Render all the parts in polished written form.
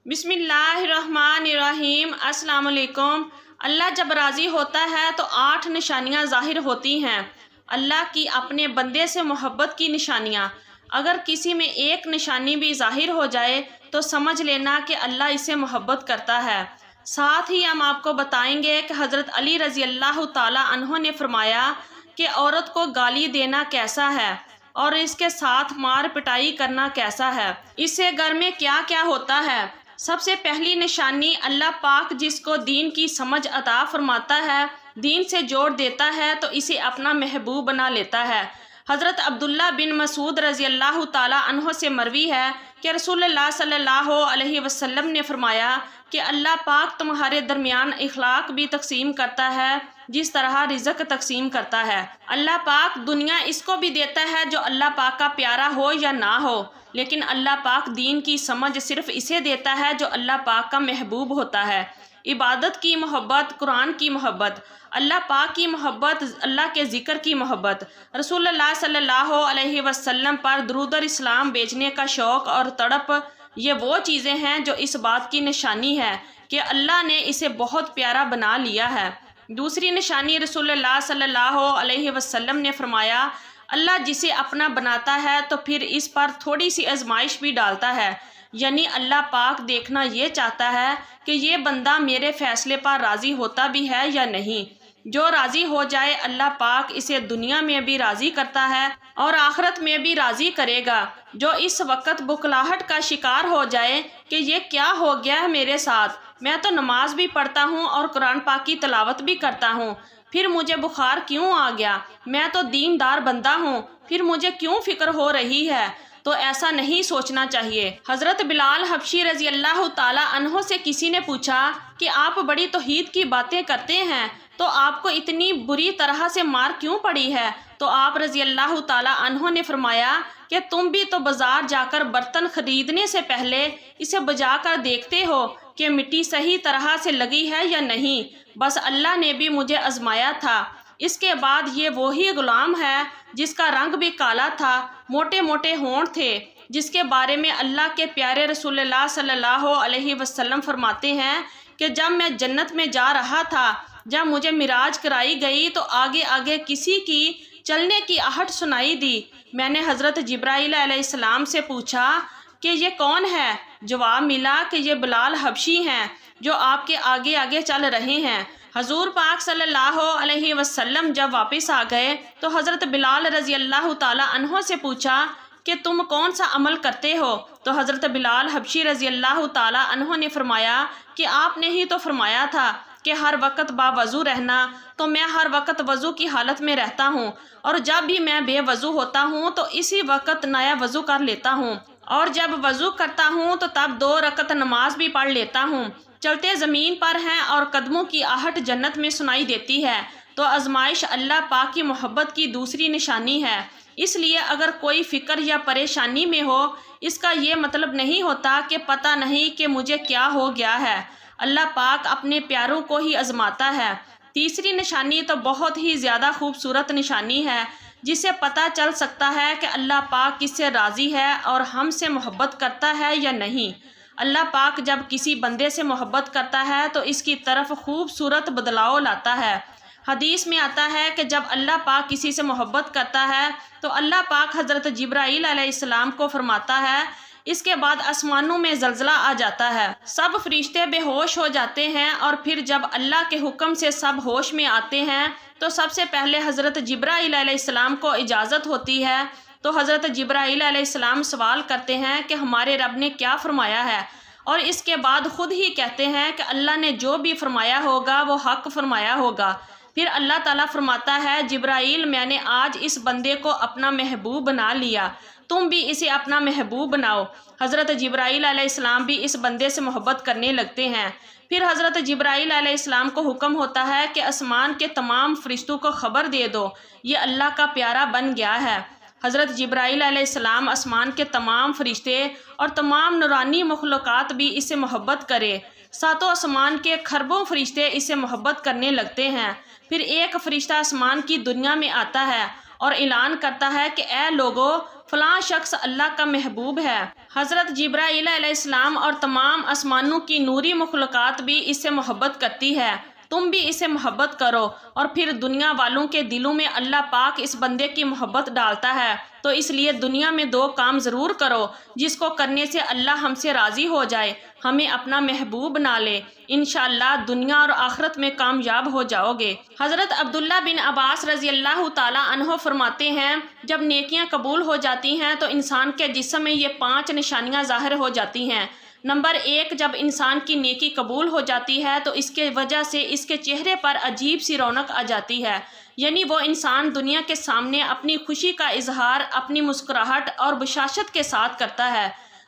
بسم اللہ الرحمن الرحیم۔ السلام علیکم۔ اللہ جب راضی ہوتا ہے تو 8 نشانیاں ظاہر ہوتی ہیں۔ اللہ کی اپنے بندے سے محبت کی نشانیاں۔ اگر کسی میں ایک نشانی بھی ظاہر ہو جائے تو سمجھ لینا کہ اللہ اسے محبت کرتا ہے۔ ساتھ ہی ہم آپ کو بتائیں گے کہ حضرت علی رضی اللہ تعالی عنہ نے فرمایا کہ عورت کو گالی دینا کیسا ہے اور اس کے ساتھ مار پٹائی کرنا کیسا ہے، اس سے گھر میں کیا کیا ہوتا ہے۔ سب سے پہلی نشانی، اللہ پاک جس کو دین کی سمجھ عطا فرماتا ہے، دین سے جوڑ دیتا ہے تو اسے اپنا محبوب بنا لیتا ہے۔ حضرت عبداللہ بن مسعود رضی اللہ تعالی عنہ سے مروی ہے کہ رسول اللہ صلی اللہ علیہ وسلم نے فرمایا کہ اللہ پاک تمہارے درمیان اخلاق بھی تقسیم کرتا ہے جس طرح رزق تقسیم کرتا ہے۔ اللہ پاک دنیا اس کو بھی دیتا ہے جو اللہ پاک کا پیارا ہو یا نہ ہو، لیکن اللہ پاک دین کی سمجھ صرف اسے دیتا ہے جو اللہ پاک کا محبوب ہوتا ہے۔ عبادت کی محبت، قرآن کی محبت، اللہ پاک کی محبت، اللہ کے ذکر کی محبت، رسول اللہ صلی اللہ علیہ وسلم پر درود اور اسلام بھیجنے کا شوق اور تڑپ، یہ وہ چیزیں ہیں جو اس بات کی نشانی ہے کہ اللہ نے اسے بہت پیارا بنا لیا ہے۔ دوسری نشانی، رسول اللہ صلی اللہ علیہ وسلم نے فرمایا اللہ جسے اپنا بناتا ہے تو پھر اس پر تھوڑی سی آزمائش بھی ڈالتا ہے، یعنی اللہ پاک دیکھنا یہ چاہتا ہے کہ یہ بندہ میرے فیصلے پر راضی ہوتا بھی ہے یا نہیں۔ جو راضی ہو جائے اللہ پاک اسے دنیا میں بھی راضی کرتا ہے اور آخرت میں بھی راضی کرے گا۔ جو اس وقت بکلاہٹ کا شکار ہو جائے کہ یہ کیا ہو گیا ہے میرے ساتھ، میں تو نماز بھی پڑھتا ہوں اور قرآن پاک کی تلاوت بھی کرتا ہوں، پھر مجھے بخار کیوں آ گیا، میں تو دیندار بندہ ہوں، پھر مجھے کیوں فکر ہو رہی ہے، تو ایسا نہیں سوچنا چاہیے۔ حضرت بلال حبشی رضی اللہ تعالی عنہ سے کسی نے پوچھا کہ آپ بڑی توحید کی باتیں کرتے ہیں تو آپ کو اتنی بری طرح سے مار کیوں پڑی ہے؟ تو آپ رضی اللہ تعالی عنہ نے فرمایا کہ تم بھی تو بازار جا کر برتن خریدنے سے پہلے اسے بجا کر دیکھتے ہو کہ مٹی صحیح طرح سے لگی ہے یا نہیں، بس اللہ نے بھی مجھے آزمایا تھا۔ اس کے بعد یہ وہی غلام ہے جس کا رنگ بھی کالا تھا، موٹے موٹے ہونٹ تھے، جس کے بارے میں اللہ کے پیارے رسول اللہ صلی اللہ علیہ وسلم فرماتے ہیں کہ جب میں جنت میں جا رہا تھا، جب مجھے معراج کرائی گئی تو آگے آگے کسی کی چلنے کی آہٹ سنائی دی۔ میں نے حضرت جبرائیل علیہ السلام سے پوچھا کہ یہ کون ہے؟ جواب ملا کہ یہ بلال حبشی ہیں جو آپ کے آگے آگے چل رہے ہیں۔ حضور پاک صلی اللہ علیہ وسلم جب واپس آ گئے تو حضرت بلال رضی اللہ تعالی عنہ سے پوچھا کہ تم کون سا عمل کرتے ہو؟ تو حضرت بلال حبشی رضی اللہ تعالی عنہ نے فرمایا کہ آپ نے ہی تو فرمایا تھا کہ ہر وقت باوضو رہنا، تو میں ہر وقت وضو کی حالت میں رہتا ہوں، اور جب بھی میں بے وضو ہوتا ہوں تو اسی وقت نیا وضو کر لیتا ہوں، اور جب وضو کرتا ہوں تو تب 2 رکعت نماز بھی پڑھ لیتا ہوں۔ چلتے زمین پر ہیں اور قدموں کی آہٹ جنت میں سنائی دیتی ہے۔ تو آزمائش اللہ پاک کی محبت کی دوسری نشانی ہے۔ اس لیے اگر کوئی فکر یا پریشانی میں ہو، اس کا یہ مطلب نہیں ہوتا کہ پتہ نہیں کہ مجھے کیا ہو گیا ہے، اللہ پاک اپنے پیاروں کو ہی آزماتا ہے۔ تیسری نشانی تو بہت ہی زیادہ خوبصورت نشانی ہے، جس سے پتہ چل سکتا ہے کہ اللہ پاک کس سے راضی ہے اور ہم سے محبت کرتا ہے یا نہیں۔ اللہ پاک جب کسی بندے سے محبت کرتا ہے تو اس کی طرف خوبصورت بدلاؤ لاتا ہے۔ حدیث میں آتا ہے کہ جب اللہ پاک کسی سے محبت کرتا ہے تو اللہ پاک حضرت جبرائیل علیہ السلام کو فرماتا ہے اس کے بعد آسمانوں میں زلزلہ آ جاتا ہے، سب فرشتے بے ہوش ہو جاتے ہیں، اور پھر جب اللہ کے حکم سے سب ہوش میں آتے ہیں تو سب سے پہلے حضرت جبرائیل علیہ السلام کو اجازت ہوتی ہے۔ تو حضرت جبرائیل علیہ السلام سوال کرتے ہیں کہ ہمارے رب نے کیا فرمایا ہے، اور اس کے بعد خود ہی کہتے ہیں کہ اللہ نے جو بھی فرمایا ہوگا وہ حق فرمایا ہوگا۔ پھر اللہ تعالیٰ فرماتا ہے جبرائیل میں نے آج اس بندے کو اپنا محبوب بنا لیا، تم بھی اسے اپنا محبوب بناؤ۔ حضرت جبرائیل علیہ السلام بھی اس بندے سے محبت کرنے لگتے ہیں۔ پھر حضرت جبرائیل علیہ السلام کو حکم ہوتا ہے کہ آسمان کے تمام فرشتوں کو خبر دے دو یہ اللہ کا پیارا بن گیا ہے۔ حضرت جبرائیل علیہ السلام آسمان کے تمام فرشتے اور تمام نورانی مخلوقات بھی اس سے محبت کرے، ساتوں آسمان کے کھربوں فرشتے اس سے محبت کرنے لگتے ہیں۔ پھر ایک فرشتہ آسمان کی دنیا میں آتا ہے اور اعلان کرتا ہے کہ اے لوگو فلاں شخص اللہ کا محبوب ہے۔ حضرت جبرائیل علیہ السلام اور تمام آسمانوں کی نوری مخلوقات بھی اس سے محبت کرتی ہے، تم بھی اسے محبت کرو۔ اور پھر دنیا والوں کے دلوں میں اللہ پاک اس بندے کی محبت ڈالتا ہے، تو اس لیے دنیا میں 2 کام ضرور کرو جس کو کرنے سے اللہ ہم سے راضی ہو جائے، ہمیں اپنا محبوب بنا لے، انشاءاللہ دنیا اور آخرت میں کامیاب ہو جاؤ گے۔ حضرت عبداللہ بن عباس رضی اللہ تعالیٰ عنہ فرماتے ہیں جب نیکیاں قبول ہو جاتی ہیں تو انسان کے جسم میں یہ 5 نشانیاں ظاہر ہو جاتی ہیں۔ نمبر 1، جب انسان کی نیکی قبول ہو جاتی ہے تو اس کے وجہ سے اس کے چہرے پر عجیب سی رونق آ جاتی ہے، یعنی وہ انسان دنیا کے سامنے اپنی خوشی کا اظہار اپنی مسکراہٹ اور بشاشت کے ساتھ کرتا ہے۔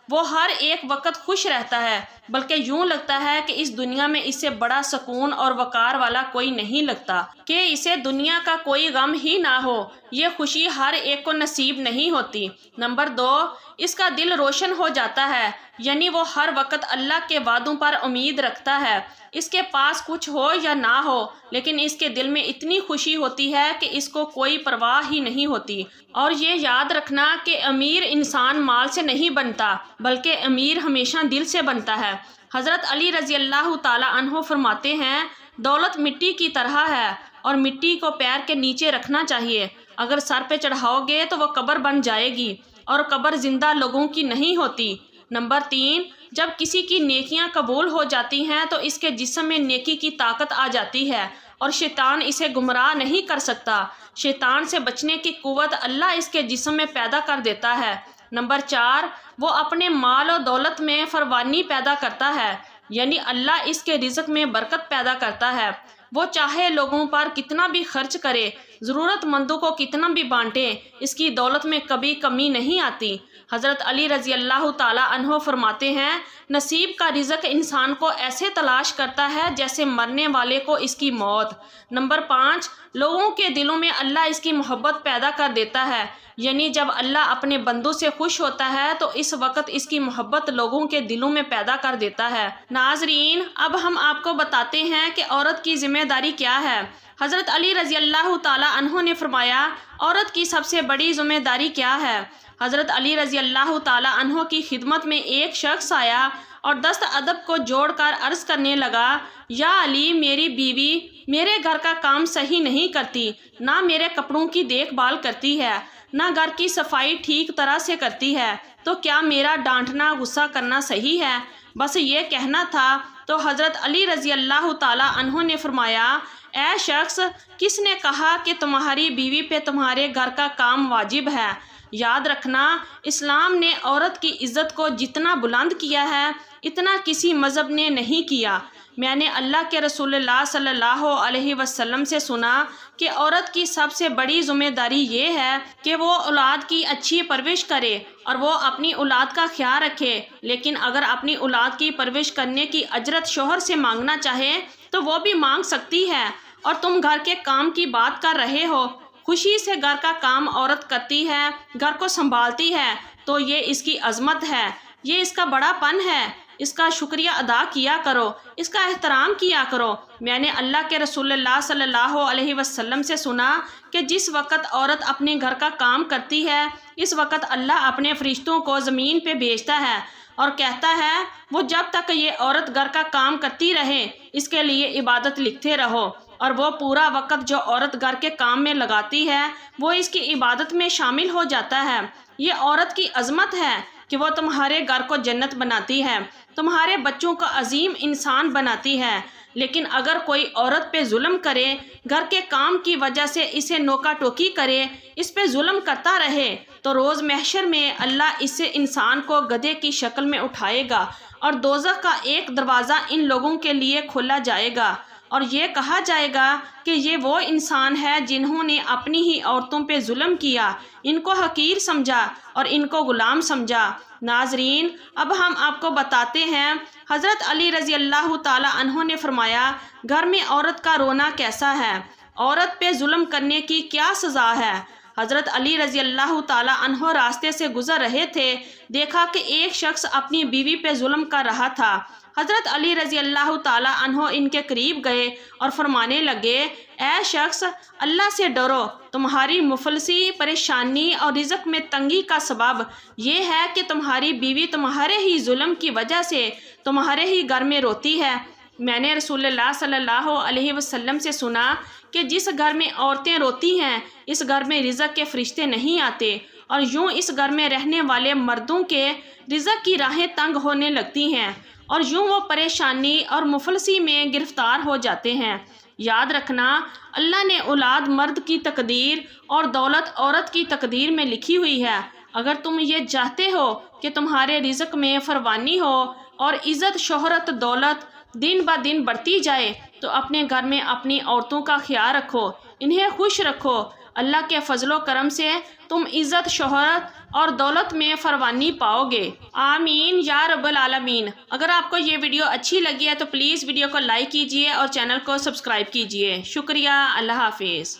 وہ ہر ایک وقت خوش رہتا ہے، بلکہ یوں لگتا ہے کہ اس دنیا میں اس سے بڑا سکون اور وقار والا کوئی نہیں لگتا، کہ اسے دنیا کا کوئی غم ہی نہ ہو۔ یہ خوشی ہر ایک کو نصیب نہیں ہوتی۔ نمبر 2، اس کا دل روشن ہو جاتا ہے، یعنی وہ ہر وقت اللہ کے وعدوں پر امید رکھتا ہے۔ اس کے پاس کچھ ہو یا نہ ہو، لیکن اس کے دل میں اتنی خوشی ہوتی ہے کہ اس کو کوئی پرواہ ہی نہیں ہوتی۔ اور یہ یاد رکھنا کہ امیر انسان مال سے نہیں بنتا، بلکہ امیر ہمیشہ دل سے بنتا ہے۔ حضرت علی رضی اللہ تعالیٰ عنہ فرماتے ہیں دولت مٹی کی طرح ہے اور مٹی کو پیر کے نیچے رکھنا چاہیے، اگر سر پہ چڑھاؤ گے تو وہ قبر بن جائے گی، اور قبر زندہ لوگوں کی نہیں ہوتی۔ نمبر 3، جب کسی کی نیکیاں قبول ہو جاتی ہیں تو اس کے جسم میں نیکی کی طاقت آ جاتی ہے اور شیطان اسے گمراہ نہیں کر سکتا۔ شیطان سے بچنے کی قوت اللہ اس کے جسم میں پیدا کر دیتا ہے۔ نمبر 4، وہ اپنے مال و دولت میں فراوانی پیدا کرتا ہے، یعنی اللہ اس کے رزق میں برکت پیدا کرتا ہے۔ وہ چاہے لوگوں پر کتنا بھی خرچ کرے، ضرورت مندوں کو کتنا بھی بانٹے، اس کی دولت میں کبھی کمی نہیں آتی۔ حضرت علی رضی اللہ تعالیٰ عنہ فرماتے ہیں نصیب کا رزق انسان کو ایسے تلاش کرتا ہے جیسے مرنے والے کو اس کی موت۔ نمبر 5، لوگوں کے دلوں میں اللہ اس کی محبت پیدا کر دیتا ہے، یعنی جب اللہ اپنے بندوں سے خوش ہوتا ہے تو اس وقت اس کی محبت لوگوں کے دلوں میں پیدا کر دیتا ہے۔ ناظرین، اب ہم آپ کو بتاتے ہیں کہ عورت کی ذمہ داری کیا ہے۔ حضرت علی رضی اللہ تعالیٰ عنہ نے فرمایا عورت کی سب سے بڑی ذمہ داری کیا ہے؟ حضرت علی رضی اللہ تعالیٰ عنہ کی خدمت میں ایک شخص آیا اور دست ادب کو جوڑ کر عرض کرنے لگا، یا علی، میری بیوی میرے گھر کا کام صحیح نہیں کرتی، نہ میرے کپڑوں کی دیکھ بھال کرتی ہے، نہ گھر کی صفائی ٹھیک طرح سے کرتی ہے، تو کیا میرا ڈانٹنا غصہ کرنا صحیح ہے؟ بس یہ کہنا تھا تو حضرت علی رضی اللہ تعالیٰ عنہ نے فرمایا، اے شخص، کس نے کہا کہ تمہاری بیوی پہ تمہارے گھر کا کام واجب ہے؟ یاد رکھنا، اسلام نے عورت کی عزت کو جتنا بلند کیا ہے اتنا کسی مذہب نے نہیں کیا۔ میں نے اللہ کے رسول اللہ صلی اللہ علیہ وسلم سے سنا کہ عورت کی سب سے بڑی ذمہ داری یہ ہے کہ وہ اولاد کی اچھی پرورش کرے اور وہ اپنی اولاد کا خیال رکھے، لیکن اگر اپنی اولاد کی پرورش کرنے کی اجرت شوہر سے مانگنا چاہے تو وہ بھی مانگ سکتی ہے۔ اور تم گھر کے کام کی بات کر رہے ہو، خوشی سے گھر کا کام عورت کرتی ہے، گھر کو سنبھالتی ہے، تو یہ اس کی عظمت ہے، یہ اس کا بڑا پن ہے، اس کا شکریہ ادا کیا کرو، اس کا احترام کیا کرو۔ میں نے اللہ کے رسول اللہ صلی اللہ علیہ وسلم سے سنا کہ جس وقت عورت اپنے گھر کا کام کرتی ہے اس وقت اللہ اپنے فرشتوں کو زمین پہ بھیجتا ہے اور کہتا ہے وہ جب تک یہ عورت گھر کا کام کرتی رہے اس کے لیے عبادت لکھتے رہو، اور وہ پورا وقت جو عورت گھر کے کام میں لگاتی ہے وہ اس کی عبادت میں شامل ہو جاتا ہے۔ یہ عورت کی عظمت ہے کہ وہ تمہارے گھر کو جنت بناتی ہے، تمہارے بچوں کو عظیم انسان بناتی ہے۔ لیکن اگر کوئی عورت پہ ظلم کرے، گھر کے کام کی وجہ سے اسے نوکا ٹوکی کرے، اس پہ ظلم کرتا رہے، تو روز محشر میں اللہ اس انسان کو گدھے کی شکل میں اٹھائے گا اور دوزخ کا ایک دروازہ ان لوگوں کے لیے کھولا جائے گا اور یہ کہا جائے گا کہ یہ وہ انسان ہے جنہوں نے اپنی ہی عورتوں پہ ظلم کیا، ان کو حقیر سمجھا اور ان کو غلام سمجھا۔ ناظرین، اب ہم آپ کو بتاتے ہیں حضرت علی رضی اللہ تعالیٰ عنہ نے فرمایا گھر میں عورت کا رونا کیسا ہے، عورت پہ ظلم کرنے کی کیا سزا ہے۔ حضرت علی رضی اللہ تعالیٰ عنہ راستے سے گزر رہے تھے، دیکھا کہ ایک شخص اپنی بیوی پہ ظلم کر رہا تھا۔ حضرت علی رضی اللہ تعالیٰ عنہ ان کے قریب گئے اور فرمانے لگے، اے شخص، اللہ سے ڈرو، تمہاری مفلسی، پریشانی اور رزق میں تنگی کا سبب یہ ہے کہ تمہاری بیوی تمہارے ہی ظلم کی وجہ سے تمہارے ہی گھر میں روتی ہے۔ میں نے رسول اللہ صلی اللہ علیہ وسلم سے سنا کہ جس گھر میں عورتیں روتی ہیں اس گھر میں رزق کے فرشتے نہیں آتے، اور یوں اس گھر میں رہنے والے مردوں کے رزق کی راہیں تنگ ہونے لگتی ہیں، اور یوں وہ پریشانی اور مفلسی میں گرفتار ہو جاتے ہیں۔ یاد رکھنا، اللہ نے اولاد مرد کی تقدیر اور دولت عورت کی تقدیر میں لکھی ہوئی ہے۔ اگر تم یہ چاہتے ہو کہ تمہارے رزق میں فراوانی ہو اور عزت، شہرت، دولت دن بہ دن بڑھتی جائے تو اپنے گھر میں اپنی عورتوں کا خیال رکھو، انہیں خوش رکھو۔ اللہ کے فضل و کرم سے تم عزت، شہرت اور دولت میں فراوانی پاؤ گے۔ آمین یا رب العالمین۔ اگر آپ کو یہ ویڈیو اچھی لگی ہے تو پلیز ویڈیو کو لائک کیجیے اور چینل کو سبسکرائب کیجیے۔ شکریہ۔ اللہ حافظ۔